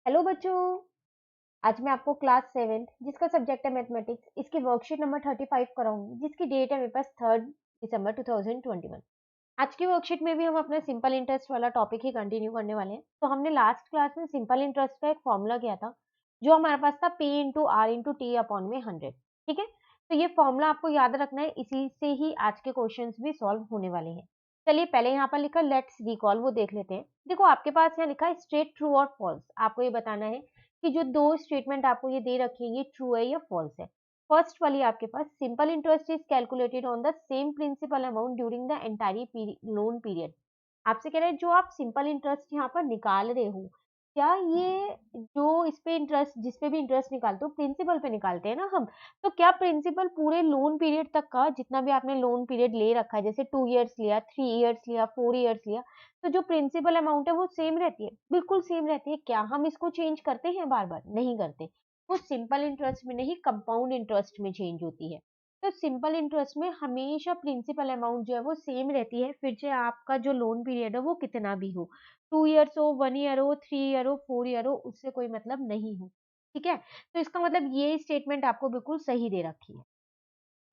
Hello बच्चों। आज मैं आपको क्लास 7 जिसका सब्जेक्ट है मैथमेटिक्स इसकी वर्कशीट नंबर 35 कराऊंगी जिसकी डेट है मेरे पास 3 दिसंबर 2021। आज की वर्कशीट में भी हम अपना सिंपल इंटरेस्ट वाला टॉपिक ही कंटिन्यू करने वाले हैं। तो हमने लास्ट क्लास में सिंपल इंटरेस्ट का एक फॉर्मूला किया था जो हमारे पास था P into R into T upon में 100। ठीक है, तो ये फॉर्मूला आपको याद रखना है, इसी से ही आज के क्वेश्चंस भी सॉल्व होने वाले हैं। चलिए पहले यहाँ पर लिखा लेट्स रिकॉल वो देख लेते हैं। देखो आपके पास यहाँ लिखा है स्ट्रेट ट्रू और फॉल्स। आपको ये बताना है कि जो दो स्टेटमेंट आपको ये दे रखी है ये ट्रू है या फॉल्स है। फर्स्ट वाली आपके पास simple interest is calculated on the same principal amount during the entire loan period. आपसे कह रहे हैं जो आप सिंपल इंटरेस्ट यहाँ पर निकाल रहे हो, क्या ये जो इस पे इंटरेस्ट जिस पे भी इंटरेस्ट निकालते हो प्रिंसिपल पे निकालते हैं ना हम, तो क्या प्रिंसिपल पूरे लोन पीरियड तक का जितना भी आपने लोन पीरियड ले रखा है, जैसे 2 इयर्स लिया, 3 इयर्स लिया, 4 इयर्स लिया, तो जो प्रिंसिपल अमाउंट है वो सेम रहती है? बिल्कुल सेम रहती है। क्या हम इसको चेंज करते हैं बार बार? नहीं करते। वो सिंपल इंटरेस्ट में नहीं, कंपाउंड इंटरेस्ट में चेंज होती है। तो सिंपल इंटरेस्ट में हमेशा प्रिंसिपल अमाउंट जो है वो सेम रहती है, फिर चाहे आपका जो लोन पीरियड है वो कितना भी हो, 2 इयर्स हो, 1 ईयर हो, 3 ईयर हो, 4 ईयर हो, उससे कोई मतलब नहीं हो। ठीक है, तो इसका मतलब ये स्टेटमेंट आपको बिल्कुल सही दे रखी है।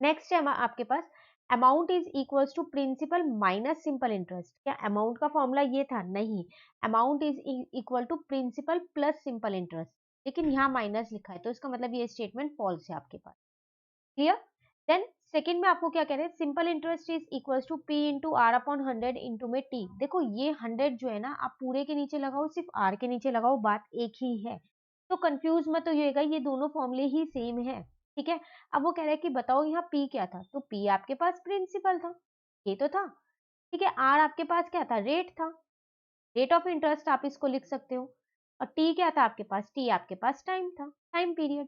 नेक्स्ट है आपके पास amount is equals to principal minus simple interest. क्या अमाउंट का फॉर्मूला ये था? नहीं, amount is equal to principal plus simple interest, लेकिन यहाँ माइनस लिखा है तो इसका मतलब ये स्टेटमेंट फॉल्स है आपके पास। क्लियर? देन सेकंड में आपको क्या कह रहे हैं, simple interest is equals to P into R upon 100 into में टी। देखो ये 100 जो है ना, आप पूरे के नीचे लगाओ, सिर्फ आर के नीचे लगाओ, बात एक ही है। तो कंफ्यूज मत होइएगा, ये दोनों फॉर्मूले ही सेम है। ठीक है, अब वो कह रहा है कि बताओ यहाँ पी क्या था, तो पी आपके पास प्रिंसिपल था, ये तो था। ठीक है, आर आपके पास क्या था? रेट था, रेट ऑफ इंटरेस्ट आप इसको लिख सकते हो। और टी क्या था आपके पास? टी आपके पास टाइम था, टाइम पीरियड।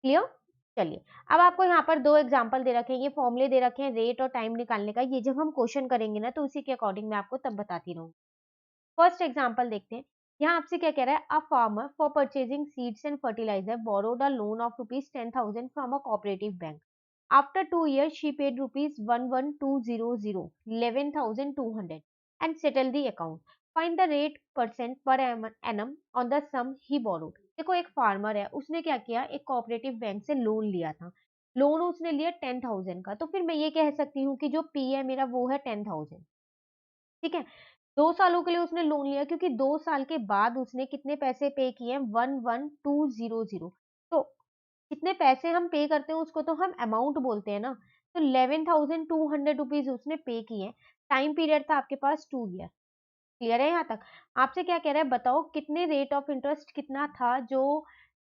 क्लियर? चलिए, अब आपको यहाँ पर दो एग्जांपल दे रखे हैं, ये फॉर्मूले दे रखे हैं रेट और टाइम निकालने का। ये जब हम क्वेश्चन करेंगे ना तो उसी के अकॉर्डिंग मैं आपको तब बताती रहूंगी। फर्स्ट एग्जांपल देखते हैं। यहाँ आपसे क्या कह रहा है, a farmer for purchasing seeds and fertiliser borrowed a loan of ₹10,000 from a cooperative bank. After 2 years she paid ₹11,200 11,200 and settled the account. Find the rate percent per annum on the sum he borrowed. देखो एक farmer है, उसने क्या किया, एक cooperative bank से loan लिया था। लोन उसने लिया 10,000 का, तो फिर मैं ये कह सकती हूँ कि जो पी है मेरा वो है 10,000। ठीक है, 2 सालों के लिए उसने लोन लिया, क्योंकि 2 साल के बाद उसने कितने पैसे पे किए हैं? 11,200। तो कितने पैसे हम पे करते हैं उसको तो हम अमाउंट बोलते हैं ना। तो 11,200 रुपीज उसने पे किए हैं। टाइम पीरियड था आपके पास 2 ईयर। क्लियर है यहाँ तक? आपसे क्या कह रहा है, बताओ कितने रेट ऑफ इंटरेस्ट कितना था जो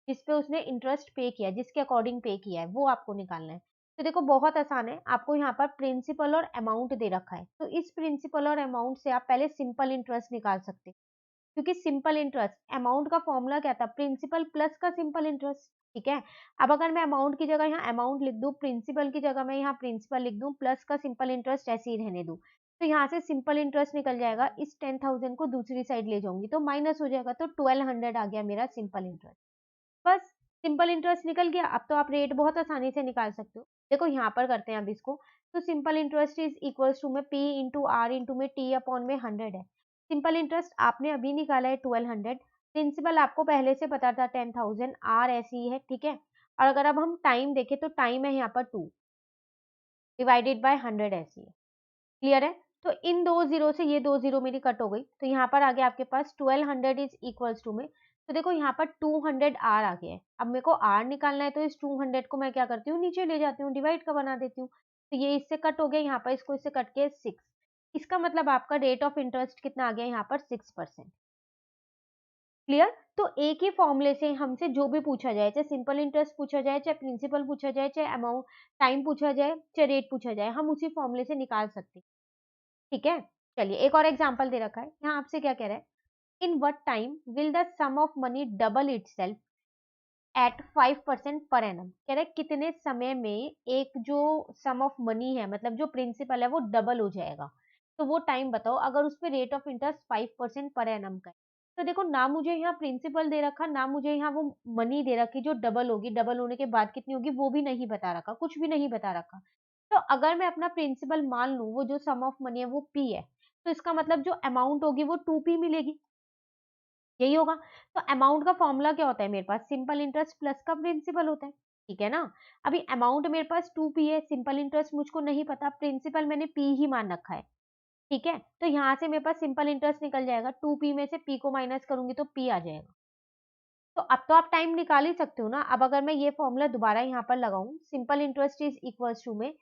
जिसपे उसने इंटरेस्ट पे किया, जिसके अकॉर्डिंग पे किया है, वो आपको निकालना है। तो देखो बहुत आसान है, आपको यहाँ पर प्रिंसिपल और अमाउंट दे रखा है, तो इस प्रिंसिपल और अमाउंट से आप पहले सिंपल इंटरेस्ट निकाल सकते हैं। क्योंकि सिंपल इंटरेस्ट अमाउंट का फॉर्मूला क्या था? प्रिंसिपल प्लस का सिंपल इंटरेस्ट। ठीक है, अब अगर मैं अमाउंट की जगह यहाँ अमाउंट लिख दूं, प्रिंसिपल की जगह मैं यहाँ प्रिंसिपल लिख दूं, प्लस का सिंपल इंटरेस्ट ऐसे ही रहने दूं, तो यहाँ से सिंपल इंटरेस्ट निकल जाएगा। इस 10,000 को दूसरी साइड ले जाऊंगी तो माइनस हो जाएगा, तो 1200 आ गया मेरा सिंपल इंटरेस्ट। बस, सिंपल इंटरेस्ट निकल गया। अब तो आप रेट बहुत आसानी से निकाल सकते हो। देखो यहाँ पर करते हैं अब इसको। तो simple interest is equals to में पी इंटू आर इंटू में टी अपॉन में 100 है। सिंपल इंटरेस्ट आपने अभी निकाला है 1200, प्रिंसिपल आपको पहले से पता था 10,000, आर ऐसी है। ठीक है, और अगर अब हम टाइम देखें तो टाइम है यहाँ पर 2 डिवाइडेड बाय 100 ऐसी है। क्लियर है? तो इन दो जीरो से ये दो जीरो मेरी कट हो गई, तो यहाँ पर आ गया आपके पास 1200 इज इक्वल्स टू में, तो देखो यहाँ पर 200 आर आ गया है। अब मेरे को आर निकालना है, तो इस 200 को मैं क्या करती हूँ, नीचे ले जाती हूँ, डिवाइड का बना देती हूँ। तो ये इससे कट हो गया, यहाँ पर इसको इससे कट के 6। इसका मतलब आपका रेट ऑफ इंटरेस्ट कितना आ गया यहाँ पर? 6%। क्लियर? तो एक ही फॉर्मूले से हमसे जो भी पूछा जाए, चाहे सिंपल इंटरेस्ट पूछा जाए, चाहे प्रिंसिपल पूछा जाए, चाहे अमाउंट टाइम पूछा जाए, चाहे रेट पूछा जाए, हम उसी फॉर्मूले से निकाल सकते हैं। ठीक है, चलिए एक और एग्जांपल दे रखा है। यहाँ आपसे क्या कह रहा है, in what time will the sum of money double itself at 5% per annum. कह रहा है कितने समय में एक जो सम ऑफ मनी है, मतलब जो प्रिंसिपल है वो डबल हो जाएगा। तो वो टाइम बताओ अगर उस पर rate of interest 5% per annum का है। तो देखो ना मुझे यहाँ प्रिंसिपल दे रखा, ना मुझे यहाँ वो मनी दे रखी जो डबल होगी, डबल होने के बाद कितनी होगी वो भी नहीं बता रखा, कुछ भी नहीं बता रखा। तो अगर मैं अपना प्रिंसिपल मान लूं, वो जो सम ऑफ मनी है वो पी है, तो इसका मतलब जो अमाउंट होगी वो 2p मिलेगी। यही होगा। तो अमाउंट का फॉर्मूला क्या होता है मेरे पास, सिंपल इंटरेस्ट प्लस का प्रिंसिपल होता है, ठीक है ना। अभी अमाउंट मेरे पास 2p है, सिंपल इंटरेस्ट मुझको नहीं पता, प्रिंसिपल मैंने p ही मान रखा है, ठीक है। तो यहाँ से मेरे पास सिंपल इंटरेस्ट निकल जाएगा, 2p में से p को माइनस करूंगी तो p आ जाएगा। तो आप टाइम निकाल ही सकते हो ना। अब अगर मैं ये फॉर्मूला दोबारा यहाँ पर लगाऊं, simple interest is equals to में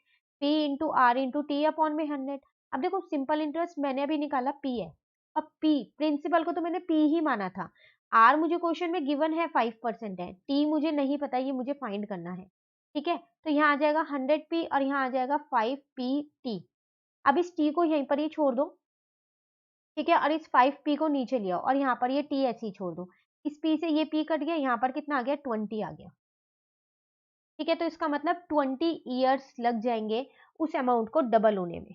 p into R into T upon में 100। अब देखो सिंपल इंटरेस्ट मैंने अभी निकाला p है, अब p प्रिंसिपल को तो मैंने p ही माना था, r मुझे क्वेश्चन में गिवन है 5% है, t मुझे नहीं पता, ये मुझे फाइंड करना है, ठीक है। तो यहाँ आ जाएगा 100p और यहाँ आ जाएगा 5pt। अब इस t को यहीं पर ही छोड़ दो, ठीक है, और इस 5p को नीचे लिया और यहाँ पर ये t ऐसे ही छोड़ दो, इस p से ये p कट गया, यहाँ पर कितना आ गया 20 आ गया, ठीक है। तो इसका मतलब 20 ईयर्स लग जाएंगे उस अमाउंट को डबल होने में।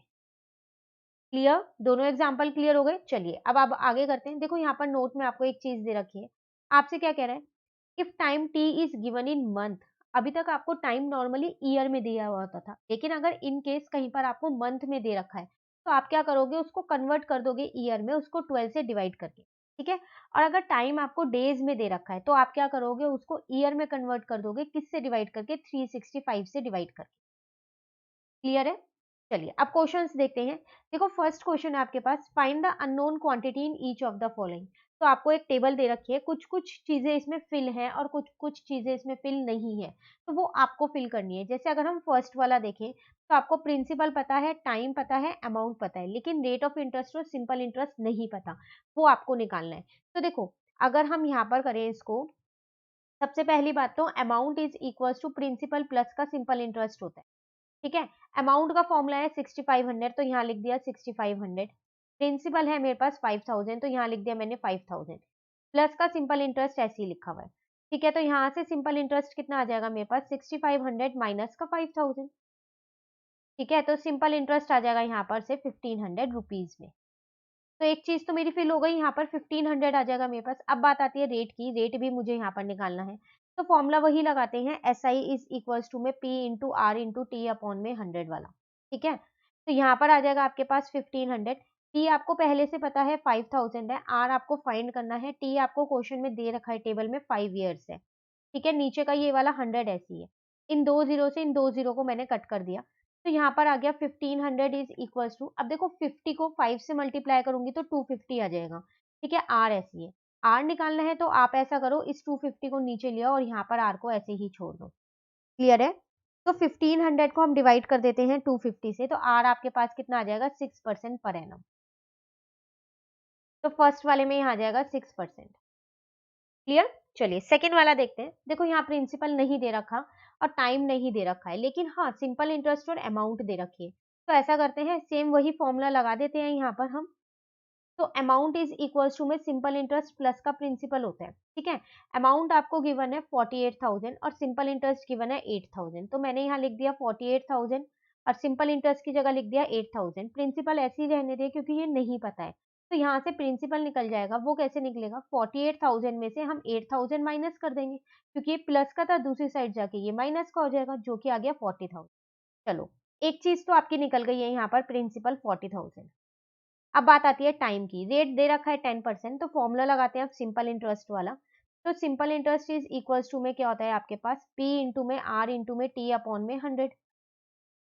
क्लियर, दोनों एग्जाम्पल क्लियर हो गए। चलिए अब आप आगे करते हैं। देखो यहाँ पर नोट में आपको एक चीज दे रखी है, आपसे क्या कह रहा है, if time t is given in month. अभी तक आपको टाइम नॉर्मली ईयर में दिया हुआ होता था, लेकिन अगर इन केस कहीं पर आपको मंथ में दे रखा है तो आप क्या करोगे, उसको कन्वर्ट कर दोगे ईयर में, उसको 12 से डिवाइड करके, ठीक है। और अगर टाइम आपको डेज में दे रखा है तो आप क्या करोगे, उसको ईयर में कन्वर्ट कर दोगे, किससे डिवाइड करके, 365 से डिवाइड करके। क्लियर है। चलिए अब क्वेश्चंस देखते हैं। देखो फर्स्ट क्वेश्चन है आपके पास, find the unknown quantity in each of the following. तो आपको एक टेबल दे रखी है, कुछ कुछ चीजें इसमें फिल है और कुछ कुछ चीजें इसमें फिल नहीं है, तो वो आपको फिल करनी है। जैसे अगर हम फर्स्ट वाला देखें तो आपको प्रिंसिपल पता है, टाइम पता है, अमाउंट पता है, लेकिन रेट ऑफ इंटरेस्ट और सिंपल इंटरेस्ट नहीं पता, वो आपको निकालना है। तो देखो अगर हम यहाँ पर करें इसको, सबसे पहली बात तो amount is equal to principal plus का सिंपल इंटरेस्ट होता है, ठीक है। अमाउंट का फॉर्मूला है 6500, तो यहाँ लिख दिया 6500। प्रिंसिपल है मेरे पास 5000, तो यहाँ लिख दिया मैंने 5000, प्लस का सिंपल इंटरेस्ट ऐसे ही लिखा हुआ है, ठीक है। तो यहाँ से सिंपल इंटरेस्ट कितना आ जाएगा मेरे पास, 6500 माइनस का 5000, ठीक है। तो सिंपल इंटरेस्ट आ जाएगा यहाँ पर से 1500 रुपीज में। तो एक चीज तो मेरी फिल हो गई, यहाँ पर 1500 आ जाएगा मेरे पास। अब बात आती है रेट की, रेट भी मुझे यहाँ पर निकालना है, तो फॉर्मूला वही लगाते हैं, S I is equals to में P into R into T upon में 100 वाला, ठीक है। तो यहाँ पर आ जाएगा आपके पास 1500, टी आपको पहले से पता है 5000 है, आर आपको फाइंड करना है, टी आपको क्वेश्चन में दे रखा है टेबल में 5 ईयर्स है, ठीक है। नीचे का ये वाला 100 ऐसी है, इन दो जीरो से इन दो जीरो को मैंने कट कर दिया, तो यहाँ पर आ गया 1500 इज इक्वल्स टू, अब देखो 50 को 5 से मल्टीप्लाई करूंगी तो 250 आ जाएगा, ठीक है। आर ऐसी है, आर निकालना है तो आप ऐसा करो, इस 250 को नीचे लिया और यहाँ पर आर को ऐसे ही छोड़ दो। क्लियर है। तो 1500 को हम डिवाइड कर देते हैं 250 से, तो आर आपके पास कितना आ जाएगा, 6% पर एनम। तो फर्स्ट वाले में यहाँ आ जाएगा 6%। क्लियर। चलिए सेकंड वाला देखते हैं। देखो यहाँ प्रिंसिपल नहीं दे रखा और टाइम नहीं दे रखा है, लेकिन हाँ सिंपल इंटरेस्ट और अमाउंट दे रखी है। तो ऐसा करते हैं, सेम वही फॉर्मूला लगा देते हैं यहाँ पर हम। तो अमाउंट इज इक्वल्स टू में सिंपल इंटरेस्ट प्लस का प्रिंसिपल होता है, ठीक है। अमाउंट आपको गिवन है 48,000 और सिंपल इंटरेस्ट गिवन है 8,000, तो मैंने यहाँ लिख दिया 48,000 और सिंपल इंटरेस्ट की जगह लिख दिया 8,000। प्रिंसिपल ऐसे ही रहने दिया क्योंकि ये नहीं पता है, तो यहाँ से प्रिंसिपल निकल जाएगा। वो कैसे निकलेगा, 48,000 में से हम 8,000 माइनस कर देंगे, क्योंकि ये प्लस का था, दूसरी साइड जाके ये माइनस का हो जाएगा, जो कि आ गया 40,000। चलो एक चीज तो आपकी निकल गई है यहाँ पर, प्रिंसिपल 40,000। अब बात आती है टाइम की, रेट दे रखा है 10%, तो फॉर्मूला लगाते हैं अब सिंपल इंटरेस्ट वाला। तो simple interest is equals to में क्या होता है आपके पास, पी इंटू में आर इंटू में टी अपॉन में 100,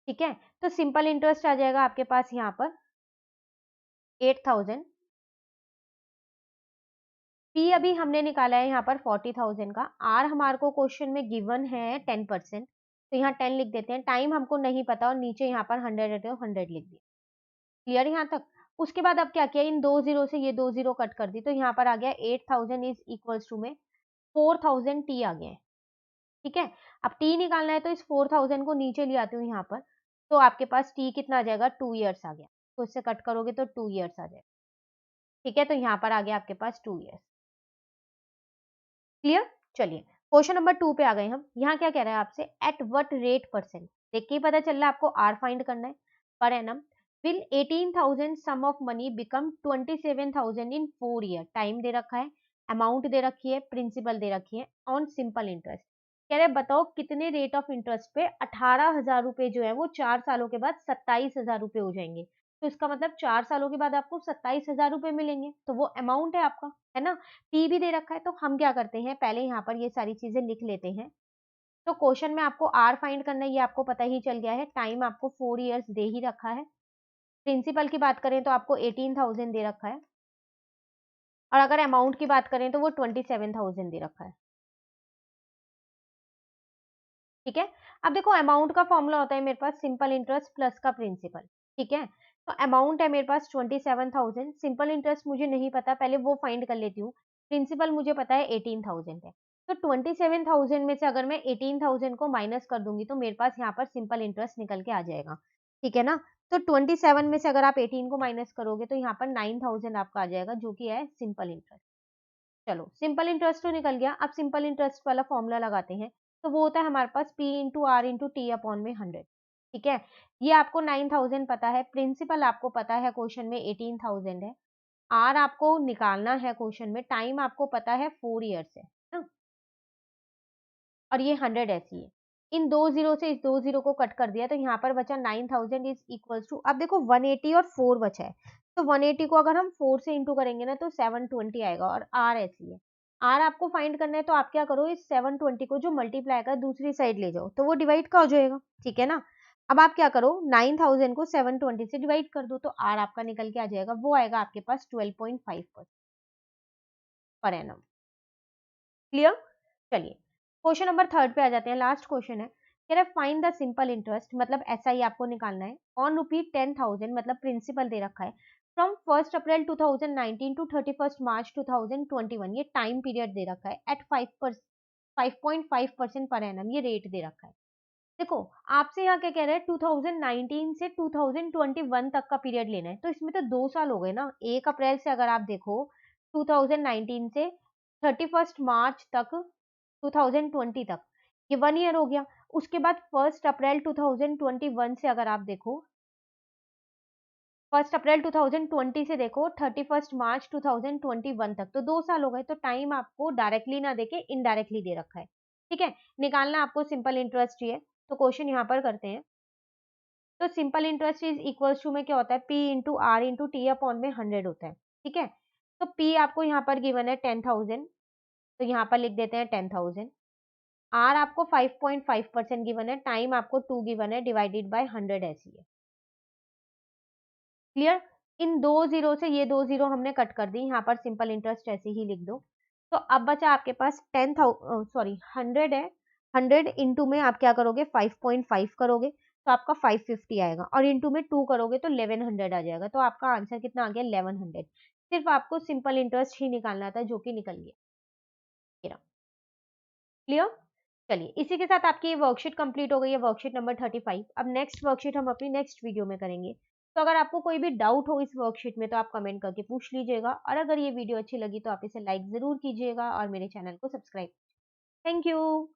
ठीक है। तो सिंपल इंटरेस्ट आ जाएगा आपके पास यहाँ पर 8,000, पी अभी हमने निकाला है यहाँ पर 40,000 का, आर हमारे को क्वेश्चन में गिवन है 10%, तो यहाँ 10 लिख देते हैं। टाइम हमको नहीं पता और नीचे यहाँ पर 100 है तो 100 लिख दिया। क्लियर यहाँ तक। उसके बाद अब क्या किया, इन दो जीरो से ये दो जीरो कट कर दी, तो यहाँ पर आ गया 8,000 इज इक्वल्स टू में 4,000 टी आ गया है, ठीक है। अब टी निकालना है तो इस 4,000 को नीचे ले आती हूँ यहाँ पर, तो आपके पास टी कितना आ जाएगा, 2 ईयर्स आ गया, तो इससे कट करोगे तो 2 ईयर्स आ जाएगा, ठीक है। तो यहाँ पर आ गया आपके पास 2 ईयर्स। क्लियर। चलिए क्वेश्चन नंबर 2 पे आ गए हम। यहाँ क्या कह रहा है आपसे, एट व्हाट रेट परसेंट, देख के ही पता चल रहा है आपको आर फाइंड करना है, पर एनम will 18,000 sum of money become 27,000 in 4 year. Time दे रखा है, अमाउंट दे रखी है, प्रिंसिपल दे रखी है, ऑन सिंपल इंटरेस्ट। कह रहे बताओ कितने रेट ऑफ इंटरेस्ट पे 18,000 रुपए जो है वो 4 सालों के बाद 27,000 रुपए हो जाएंगे। तो इसका मतलब 4 सालों के बाद आपको 27,000 रुपए मिलेंगे, तो वो अमाउंट है आपका, है ना? पी भी दे रखा है, तो हम क्या करते हैं, पहले यहाँ पर ये सारी चीज़ें लिख लेते हैं। तो क्वेश्चन में आपको आर फाइंड करना है, ये आपको पता ही चल गया है। टाइम आपको 4 इयर्स दे ही रखा है। प्रिंसिपल की बात करें तो आपको 18,000 दे रखा है, और अगर अमाउंट की बात करें तो वो 27,000 दे रखा है। ठीक है? अब देखो अमाउंट का फॉर्मूला होता है मेरे पास सिंपल इंटरेस्ट प्लस का प्रिंसिपल, ठीक है? तो अमाउंट है मेरे पास 27,000, सिंपल इंटरेस्ट मुझे नहीं पता, पहले वो फाइंड कर लेती हूँ। प्रिंसिपल मुझे पता है 18,000 है। तो 27,000 में से अगर मैं 18,000 को माइनस कर दूँगी तो मेरे पास यहाँ पर सिंपल इंटरेस्ट निकल के आ जाएगा, ठीक है ना? तो 27 में से अगर आप 18 को माइनस करोगे तो यहाँ पर 9,000 आपका आ जाएगा, जो कि है सिंपल इंटरेस्ट। चलो सिंपल इंटरेस्ट तो निकल गया। अब सिंपल इंटरेस्ट वाला फॉर्मूला लगाते हैं। तो वो होता है हमारे पास P into R into T upon में 100। ठीक है, ये आपको 9,000 पता है, प्रिंसिपल आपको पता है क्वेश्चन में 18,000 है, आर आपको निकालना है क्वेश्चन में, टाइम आपको पता है 4 ईयर्स है ना, और ये 100 ऐसी है। इन दो जीरो से इस दो जीरो को कट कर दिया तो यहाँ पर बचा 9,000 इज इक्वल्स टू, अब देखो 180 और 4 बचा है, तो 180 को अगर हम 4 से इंटू करेंगे ना तो 720 आएगा, और आर ऐसी है। आर आपको फाइंड करना है तो आप क्या करो, इस 720 को जो मल्टीप्लाई का दूसरी साइड ले जाओ तो वो डिवाइड का हो जाएगा, ठीक है ना? अब आप क्या करो, 9,000 को 720 से डिवाइड कर दो तो आर आपका निकल के आ जाएगा, वो आएगा आपके पास 12.5 पर एनम। क्लियर? चलिए क्वेश्चन नंबर थर्ड पे आ जाते हैं, लास्ट क्वेश्चन है। कह रहा है फाइंड द सिंपल इंटरेस्ट, मतलब ऐसा ही आपको निकालना है, ऑन रुपी 10,000, मतलब प्रिंसिपल दे रखा है, फ्रॉम 1 अप्रैल 2019 टू 31 मार्च 2021, ये टाइम पीरियड दे रखा है, एट 5.5% पर एनम, ये रेट दे रखा है। देखो आपसे यहाँ क्या कह रहा है, 2019 से 2021 तक का पीरियड लेना है, तो इसमें तो 2 साल हो गए ना। 1 अप्रैल से अगर आप देखो 2019 से 31 मार्च तक 2020 तक, ये 1 ईयर हो गया। उसके बाद 1 अप्रैल 2021 से अगर आप देखो, 1 अप्रैल 2020 से देखो 31 मार्च 2021 तक, तो 2 साल हो गए। तो टाइम आपको डायरेक्टली ना देके इनडायरेक्टली दे रखा है, ठीक है? निकालना आपको सिंपल इंटरेस्ट ही है, तो क्वेश्चन यहाँ पर करते हैं। तो simple interest is equals to में क्या होता है, P into R into T upon में 100 होता है, ठीक है? तो P आपको यहाँ पर गिवन है 10,000, तो यहाँ पर लिख देते हैं 10,000। आर आपको 5.5% गिवन है, टाइम आपको 2 गिवन है, डिवाइडेड बाय 100 ऐसी है। क्लियर? इन दो जीरो से ये दो जीरो हमने कट कर दी, यहाँ पर सिंपल इंटरेस्ट ऐसे ही लिख दो। तो अब बचा आपके पास 100 है, 100 इंटू में आप क्या करोगे, 5.5 करोगे तो आपका 550 आएगा, और इंटू में 2 करोगे तो 1100 आ जाएगा। तो आपका आंसर कितना आ गया, 1100। सिर्फ आपको सिंपल इंटरेस्ट ही निकालना था, जो कि निकल गया। क्लियर? चलिए इसी के साथ आपकी वर्कशीट कंप्लीट हो गई है, वर्कशीट नंबर 35। अब नेक्स्ट वर्कशीट हम अपनी नेक्स्ट वीडियो में करेंगे। तो अगर आपको कोई भी डाउट हो इस वर्कशीट में तो आप कमेंट करके पूछ लीजिएगा, और अगर ये वीडियो अच्छी लगी तो आप इसे लाइक जरूर कीजिएगा और मेरे चैनल को सब्सक्राइब। Thank you.